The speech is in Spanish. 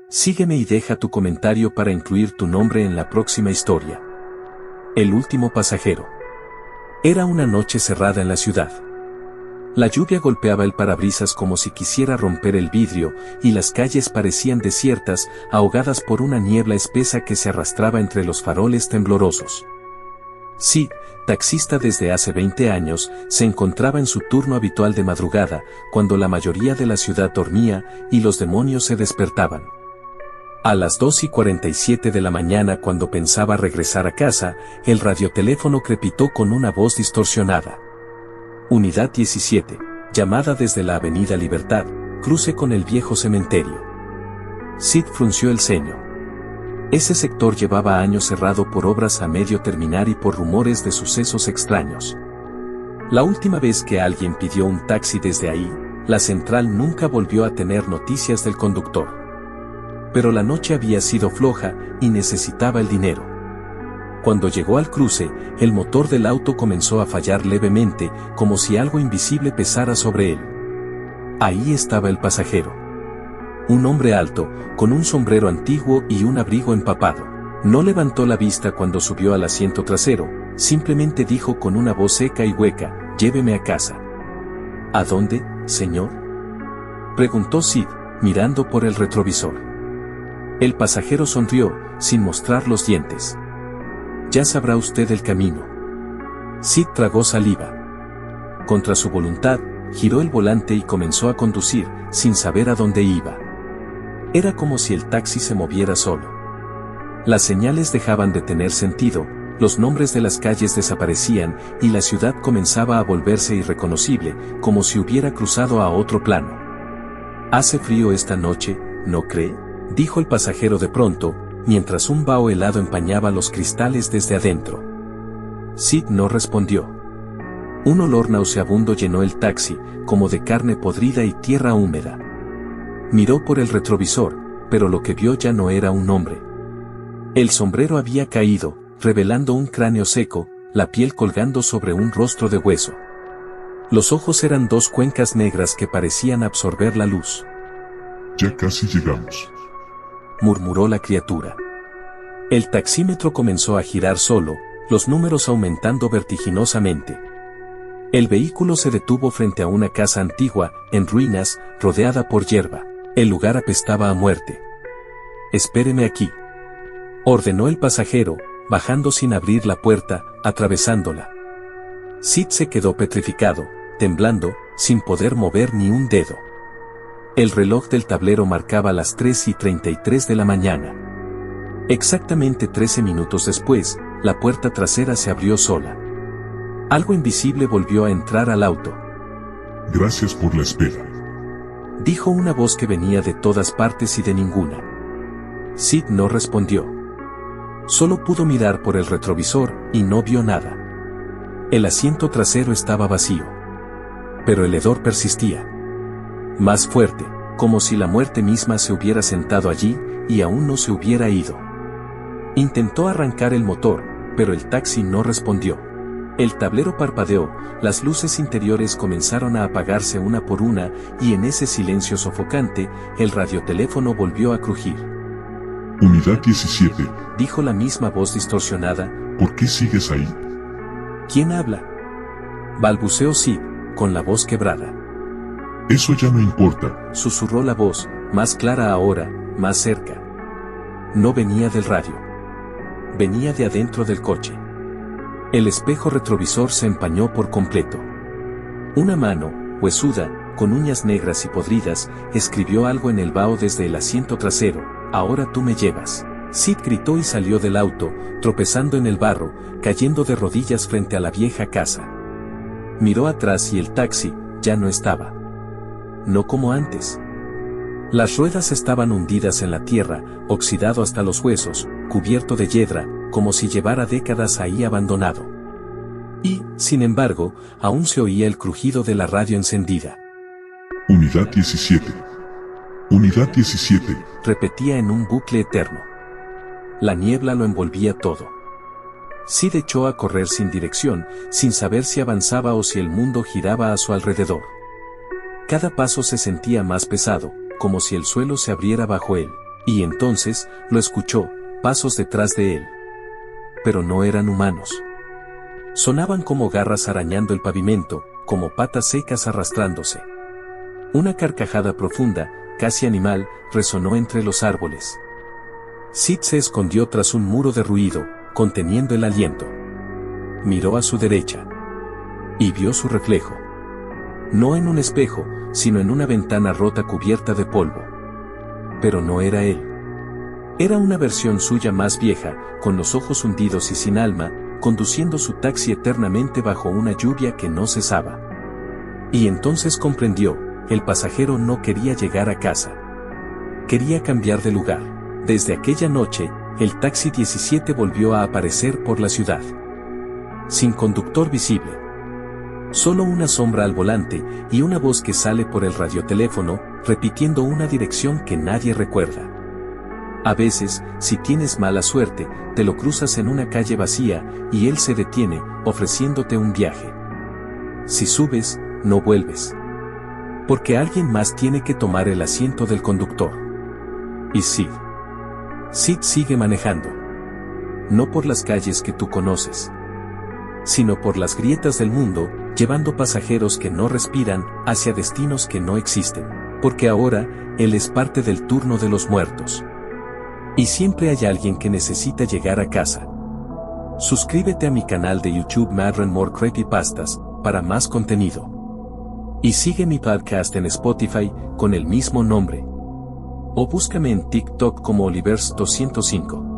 Sígueme y deja tu comentario para incluir tu nombre en la próxima historia. El último pasajero. Era una noche cerrada en la ciudad. La lluvia golpeaba el parabrisas como si quisiera romper el vidrio, y las calles parecían desiertas, ahogadas por una niebla espesa que se arrastraba entre los faroles temblorosos. Sid, taxista desde hace 20 años, se encontraba en su turno habitual de madrugada, cuando la mayoría de la ciudad dormía y los demonios se despertaban. A las 2:47 de la mañana, cuando pensaba regresar a casa, el radioteléfono crepitó con una voz distorsionada. Unidad 17, llamada desde la Avenida Libertad, cruce con el viejo cementerio. Sid frunció el ceño. Ese sector llevaba años cerrado por obras a medio terminar y por rumores de sucesos extraños. La última vez que alguien pidió un taxi desde ahí, la central nunca volvió a tener noticias del conductor. Pero la noche había sido floja y necesitaba el dinero. Cuando llegó al cruce, el motor del auto comenzó a fallar levemente, como si algo invisible pesara sobre él. Ahí estaba el pasajero. Un hombre alto, con un sombrero antiguo y un abrigo empapado. No levantó la vista cuando subió al asiento trasero, simplemente dijo con una voz seca y hueca: «Lléveme a casa». «¿A dónde, señor?», preguntó Sid, mirando por el retrovisor. El pasajero sonrió, sin mostrar los dientes. «Ya sabrá usted el camino». Sid tragó saliva. Contra su voluntad, giró el volante y comenzó a conducir, sin saber a dónde iba. Era como si el taxi se moviera solo. Las señales dejaban de tener sentido, los nombres de las calles desaparecían y la ciudad comenzaba a volverse irreconocible, como si hubiera cruzado a otro plano. «Hace frío esta noche, ¿no cree?», dijo el pasajero de pronto, mientras un vaho helado empañaba los cristales desde adentro. Sid no respondió. Un olor nauseabundo llenó el taxi, como de carne podrida y tierra húmeda. Miró por el retrovisor, pero lo que vio ya no era un hombre. El sombrero había caído, revelando un cráneo seco, la piel colgando sobre un rostro de hueso. Los ojos eran dos cuencas negras que parecían absorber la luz. «Ya casi llegamos», murmuró la criatura. El taxímetro comenzó a girar solo, los números aumentando vertiginosamente. El vehículo se detuvo frente a una casa antigua, en ruinas, rodeada por hierba. El lugar apestaba a muerte. «Espéreme aquí», ordenó el pasajero, bajando sin abrir la puerta, atravesándola. Sid se quedó petrificado, temblando, sin poder mover ni un dedo. El reloj del tablero marcaba las 3:33 de la mañana. Exactamente 13 minutos después, la puerta trasera se abrió sola. Algo invisible volvió a entrar al auto. «Gracias por la espera», dijo una voz que venía de todas partes y de ninguna. Sid no respondió. Solo pudo mirar por el retrovisor y no vio nada. El asiento trasero estaba vacío. Pero el hedor persistía. Más fuerte, como si la muerte misma se hubiera sentado allí y aún no se hubiera ido. Intentó arrancar el motor, pero el taxi no respondió. El tablero parpadeó, las luces interiores comenzaron a apagarse una por una, y en ese silencio sofocante, el radioteléfono volvió a crujir. «Unidad 17», dijo la misma voz distorsionada. «¿Por qué sigues ahí?». «¿Quién habla?», balbuceó Sid, con la voz quebrada. «Eso ya no importa», susurró la voz, más clara ahora, más cerca. No venía del radio. Venía de adentro del coche. El espejo retrovisor se empañó por completo. Una mano, huesuda, con uñas negras y podridas, escribió algo en el vaho desde el asiento trasero. «Ahora tú me llevas». Sid gritó y salió del auto, tropezando en el barro, cayendo de rodillas frente a la vieja casa. Miró atrás y el taxi ya no estaba. No como antes. Las ruedas estaban hundidas en la tierra, oxidado hasta los huesos, cubierto de hiedra, como si llevara décadas ahí abandonado. Y, sin embargo, aún se oía el crujido de la radio encendida. «Unidad 17. Unidad 17», repetía en un bucle eterno. La niebla lo envolvía todo. Sid echó a correr sin dirección, sin saber si avanzaba o si el mundo giraba a su alrededor. Cada paso se sentía más pesado, como si el suelo se abriera bajo él. Y entonces, lo escuchó, pasos detrás de él. Pero no eran humanos. Sonaban como garras arañando el pavimento, como patas secas arrastrándose. Una carcajada profunda, casi animal, resonó entre los árboles. Sid se escondió tras un muro de ruido, conteniendo el aliento. Miró a su derecha. Y vio su reflejo. No en un espejo, sino en una ventana rota cubierta de polvo. Pero no era él. Era una versión suya más vieja, con los ojos hundidos y sin alma, conduciendo su taxi eternamente bajo una lluvia que no cesaba. Y entonces comprendió, el pasajero no quería llegar a casa. Quería cambiar de lugar. Desde aquella noche, el taxi 17 volvió a aparecer por la ciudad. Sin conductor visible. Solo una sombra al volante y una voz que sale por el radioteléfono, repitiendo una dirección que nadie recuerda. A veces, si tienes mala suerte, te lo cruzas en una calle vacía, y él se detiene, ofreciéndote un viaje. Si subes, no vuelves. Porque alguien más tiene que tomar el asiento del conductor. Y Sid sigue manejando. No por las calles que tú conoces, sino por las grietas del mundo, llevando pasajeros que no respiran, hacia destinos que no existen. Porque ahora, él es parte del turno de los muertos. Y siempre hay alguien que necesita llegar a casa. Suscríbete a mi canal de YouTube More and More Creepypastas, para más contenido. Y sigue mi podcast en Spotify, con el mismo nombre. O búscame en TikTok como Olivers205.